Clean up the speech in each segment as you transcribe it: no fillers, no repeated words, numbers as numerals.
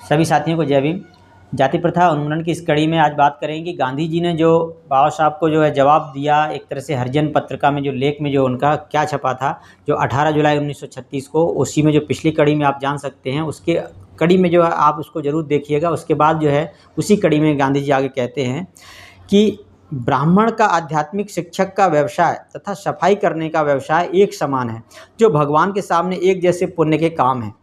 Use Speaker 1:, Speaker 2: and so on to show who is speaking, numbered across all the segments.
Speaker 1: सभी साथियों को जय भीम। जाति प्रथा उन्मूलन की इस कड़ी में आज बात करेंगे कि गांधी जी ने जो बाबा साहब को जो है जवाब दिया, एक तरह से हरिजन पत्रिका में जो लेख में जो उनका क्या छपा था, जो 18 जुलाई 1936 को, उसी में जो पिछली कड़ी में आप जान सकते हैं, उसके कड़ी में जो है आप उसको ज़रूर देखिएगा। उसके बाद जो है उसी कड़ी में गांधी जी आगे कहते हैं कि ब्राह्मण का आध्यात्मिक शिक्षक का व्यवसाय तथा सफाई करने का व्यवसाय एक समान है, जो भगवान के सामने एक जैसे पुण्य के काम हैं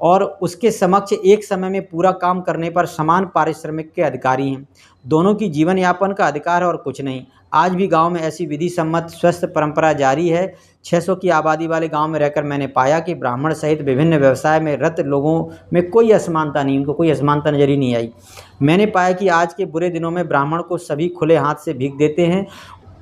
Speaker 1: और उसके समक्ष एक समय में पूरा काम करने पर समान पारिश्रमिक के अधिकारी हैं। दोनों की जीवन यापन का अधिकार है और कुछ नहीं। आज भी गांव में ऐसी विधि सम्मत स्वस्थ परंपरा जारी है। 600 की आबादी वाले गांव में रहकर मैंने पाया कि ब्राह्मण सहित विभिन्न व्यवसाय में रत लोगों में कोई असमानता नहीं, उनको कोई असमानता नजर ही नहीं आई। मैंने पाया कि आज के बुरे दिनों में ब्राह्मण को सभी खुले हाथ से भीख देते हैं,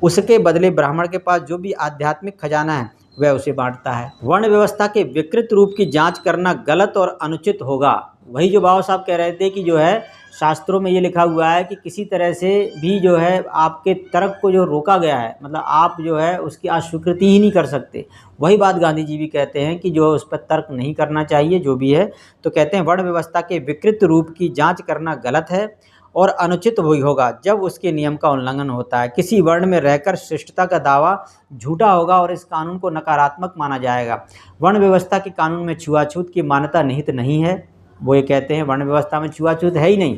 Speaker 1: उसके बदले ब्राह्मण के पास जो भी आध्यात्मिक खजाना है वह उसे बांटता है। वर्ण व्यवस्था के विकृत रूप की जांच करना गलत और अनुचित होगा। वही जो बाबा साहब कह रहे थे कि जो है शास्त्रों में ये लिखा हुआ है कि किसी तरह से भी जो है आपके तर्क को जो रोका गया है, मतलब आप जो है उसकी अस्वीकृति ही नहीं कर सकते। वही बात गांधी जी भी कहते हैं कि जो उस पर तर्क नहीं करना चाहिए जो भी है। तो कहते हैं वर्ण व्यवस्था के विकृत रूप की जाँच करना गलत है और अनुचित वही होगा जब उसके नियम का उल्लंघन होता है। किसी वर्ण में रहकर श्रेष्ठता का दावा झूठा होगा और इस कानून को नकारात्मक माना जाएगा। वर्ण व्यवस्था के कानून में छुआछूत की मान्यता निहित नहीं है। वो ये कहते हैं वर्ण व्यवस्था में छुआछूत है ही नहीं,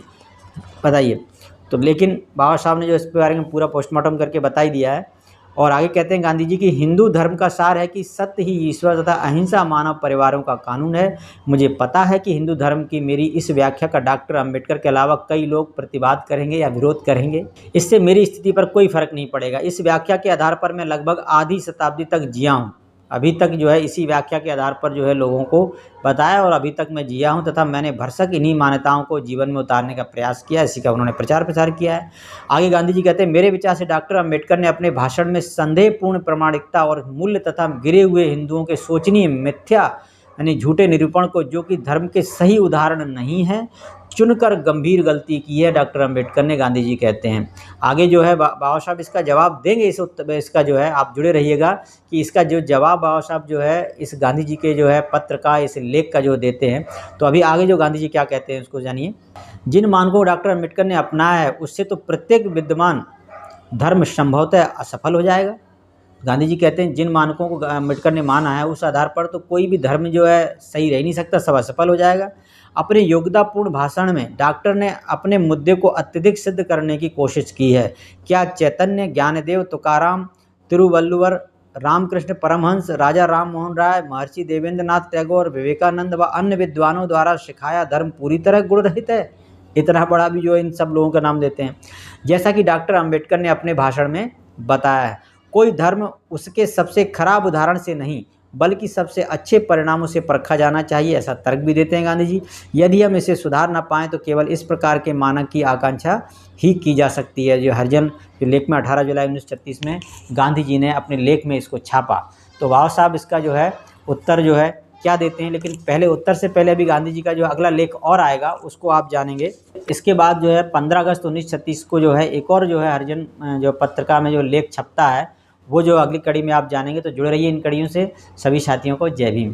Speaker 1: बताइए। तो लेकिन बाबा साहब ने जो इस बारे में पूरा पोस्टमार्टम करके बता ही दिया है। और आगे कहते हैं गांधी जी की हिंदू धर्म का सार है कि सत्य ही ईश्वर तथा अहिंसा मानव परिवारों का कानून है। मुझे पता है कि हिंदू धर्म की मेरी इस व्याख्या का डॉक्टर अंबेडकर के अलावा कई लोग प्रतिवाद करेंगे या विरोध करेंगे। इससे मेरी स्थिति पर कोई फर्क नहीं पड़ेगा। इस व्याख्या के आधार पर मैं लगभग आधी शताब्दी तक जिया हूँ। अभी तक जो है इसी व्याख्या के आधार पर जो है लोगों को बताया और अभी तक मैं जिया हूं तथा मैंने भरसक इन्हीं मान्यताओं को जीवन में उतारने का प्रयास किया। इसी का उन्होंने प्रचार प्रसार किया है। आगे गांधी जी कहते हैं मेरे विचार से डॉक्टर अंबेडकर ने अपने भाषण में संदेहपूर्ण प्रामाणिकता और मूल्य तथा गिरे हुए हिंदुओं के सोचनीय मिथ्या यानी झूठे निरूपण को, जो कि धर्म के सही उदाहरण नहीं है, चुनकर गंभीर गलती की है डॉक्टर अंबेडकर ने, गांधी जी कहते हैं। आगे जो है बाबा साहब इसका जवाब देंगे। इसका जो है आप जुड़े रहिएगा कि इसका जो जवाब बाबा साहब जो है इस गांधी जी के जो है पत्र का, इस लेख का जो देते हैं। तो अभी आगे जो गांधी जी क्या कहते हैं उसको जानिए। जिन मानकों को डॉक्टर अंबेडकर ने अपनाया है उससे तो प्रत्येक विद्यमान धर्म संभवतः असफल हो जाएगा। गांधी जी कहते हैं जिन मानकों को अंबेडकर ने माना है उस आधार पर तो कोई भी धर्म जो है सही रह नहीं सकता, सब असफल हो जाएगा। अपने योग्यतापूर्ण भाषण में डॉक्टर ने अपने मुद्दे को अत्यधिक सिद्ध करने की कोशिश की है। क्या चैतन्य, ज्ञानदेव, तुकाराम, तिरुवल्लुवर, रामकृष्ण परमहंस, राजा राम मोहन राय, महर्षि देवेंद्रनाथ टैगोर, विवेकानंद व अन्य विद्वानों द्वारा सिखाया धर्म पूरी तरह गुण रहित है? इतना बड़ा भी जो इन सब लोगों का नाम देते हैं। जैसा कि डॉक्टर अंबेडकर ने अपने भाषण में बताया है, कोई धर्म उसके सबसे खराब उदाहरण से नहीं बल्कि सबसे अच्छे परिणामों से परखा जाना चाहिए, ऐसा तर्क भी देते हैं गांधी जी। यदि हम इसे सुधार ना पाएँ तो केवल इस प्रकार के मानक की आकांक्षा ही की जा सकती है। जो हरिजन जो लेख में 18 जुलाई 1936 में गांधी जी ने अपने लेख में इसको छापा। तो बाबा साहब इसका जो है उत्तर जो है क्या देते हैं, लेकिन पहले उत्तर से पहले अभी गांधी जी का जो अगला लेख और आएगा उसको आप जानेंगे। इसके बाद जो है 15 अगस्त 1936 को जो है एक और जो है हरिजन जो पत्रिका में जो लेख छपता है वो जो अगली कड़ी में आप जानेंगे। तो जुड़े रहिए इन कड़ियों से। सभी साथियों को जय भीम।